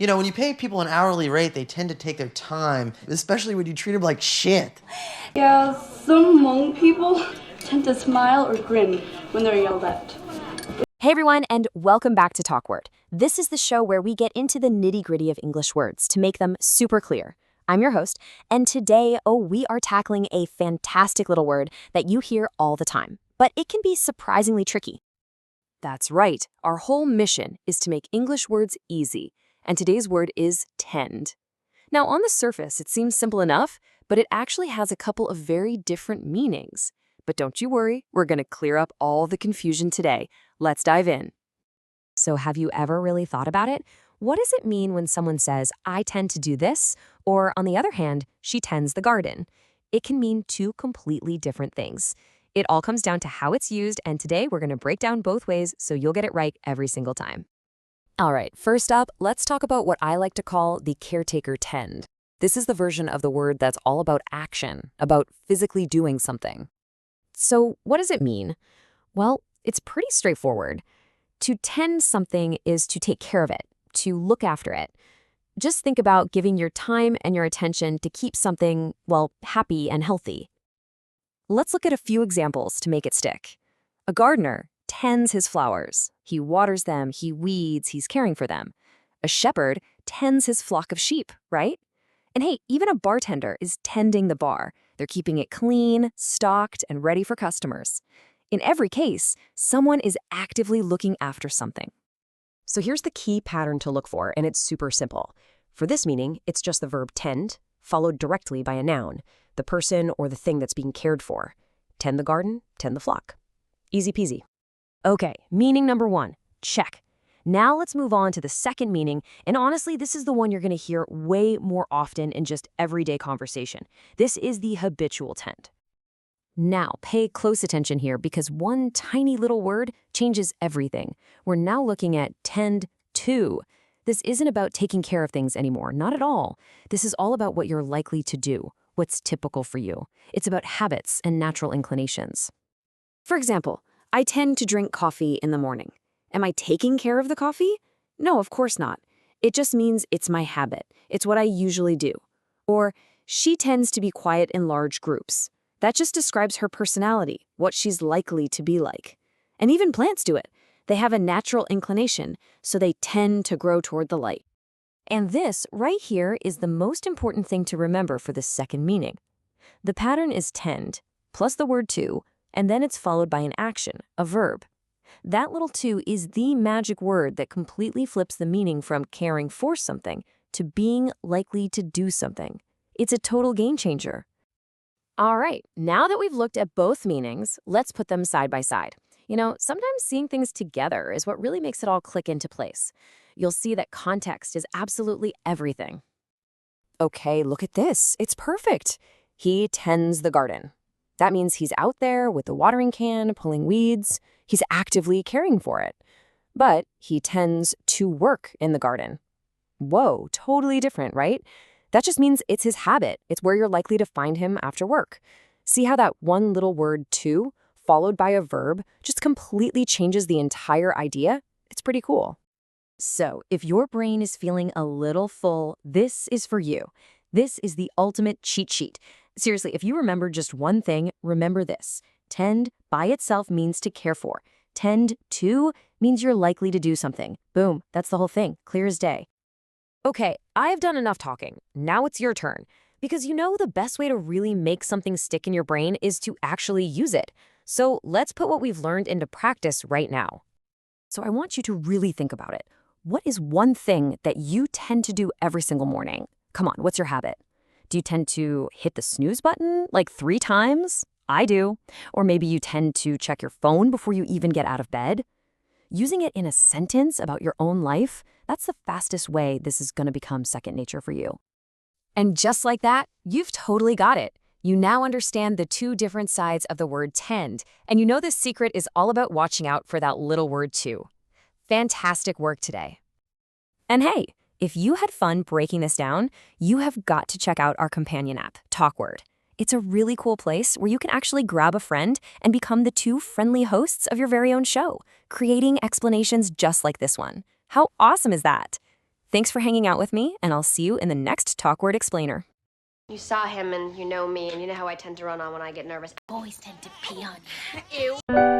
You know, when you pay people an hourly rate, they tend to take their time, especially when you treat them like shit. Yeah, some Hmong people tend to smile or grin when they're yelled at. Hey everyone, and welcome back to TalkWord. This is the show where we get into the nitty-gritty of English words to make them super clear. I'm your host, and today, we are tackling a fantastic little word that you hear all the time, but it can be surprisingly tricky. That's right, our whole mission is to make English words easy, and today's word is tend. Now, on the surface, it seems simple enough, but it actually has a couple of very different meanings. But don't you worry, we're going to clear up all the confusion today. Let's dive in. So have you ever really thought about it? What does it mean when someone says, I tend to do this, or on the other hand, she tends the garden? It can mean two completely different things. It all comes down to how it's used, and today we're going to break down both ways so you'll get it right every single time. All right, first up, let's talk about what I like to call the caretaker tend. This is the version of the word that's all about action, about physically doing something. So what does it mean? Well, it's pretty straightforward. To tend something is to take care of it, to look after it. Just think about giving your time and your attention to keep something, well, happy and healthy. Let's look at a few examples to make it stick. A gardener tends his flowers. He waters them, he weeds, he's caring for them. A shepherd tends his flock of sheep, right? And hey, even a bartender is tending the bar. They're keeping it clean, stocked, and ready for customers. In every case, someone is actively looking after something. So here's the key pattern to look for, and it's super simple. For this meaning, it's just the verb tend, followed directly by a noun, the person or the thing that's being cared for. Tend the garden, tend the flock. Easy peasy. Okay, meaning number one, check. Now let's move on to the second meaning, and honestly, this is the one you're going to hear way more often in just everyday conversation. This is the habitual tend. Now, pay close attention here because one tiny little word changes everything. We're now looking at tend to. This isn't about taking care of things anymore, not at all. This is all about what you're likely to do, what's typical for you. It's about habits and natural inclinations. For example, I tend to drink coffee in the morning. Am I taking care of the coffee? No, of course not. It just means it's my habit. It's what I usually do. Or, she tends to be quiet in large groups. That just describes her personality, what she's likely to be like. And even plants do it. They have a natural inclination, so they tend to grow toward the light. And this right here is the most important thing to remember for the second meaning. The pattern is tend, plus the word to, and then it's followed by an action, a verb. That little to is the magic word that completely flips the meaning from caring for something to being likely to do something. It's a total game changer. All right, now that we've looked at both meanings, let's put them side by side. You know, sometimes seeing things together is what really makes it all click into place. You'll see that context is absolutely everything. Okay, look at this. It's perfect. He tends the garden. That means he's out there with the watering can, pulling weeds. He's actively caring for it. But he tends to work in the garden. Whoa, totally different, right? That just means it's his habit. It's where you're likely to find him after work. See how that one little word to, followed by a verb, just completely changes the entire idea? It's pretty cool. So, if your brain is feeling a little full, this is for you. This is the ultimate cheat sheet. Seriously, if you remember just one thing, remember this. Tend by itself means to care for. Tend to means you're likely to do something. Boom, that's the whole thing. Clear as day. Okay, I've done enough talking. Now it's your turn. Because you know the best way to really make something stick in your brain is to actually use it. So let's put what we've learned into practice right now. So I want you to really think about it. What is one thing that you tend to do every single morning? Come on, what's your habit? Do you tend to hit the snooze button like 3 times? I do. Or maybe you tend to check your phone before you even get out of bed. Using it in a sentence about your own life, that's the fastest way this is going to become second nature for you. And just like that, you've totally got it. You now understand the two different sides of the word tend, and you know this secret is all about watching out for that little word to. Fantastic work today. And hey, if you had fun breaking this down, you have got to check out our companion app, TalkWord. It's a really cool place where you can actually grab a friend and become the two friendly hosts of your very own show, creating explanations just like this one. How awesome is that? Thanks for hanging out with me, and I'll see you in the next TalkWord Explainer. You saw him and you know me and you know how I tend to run on when I get nervous. Boys tend to pee on you. Ew.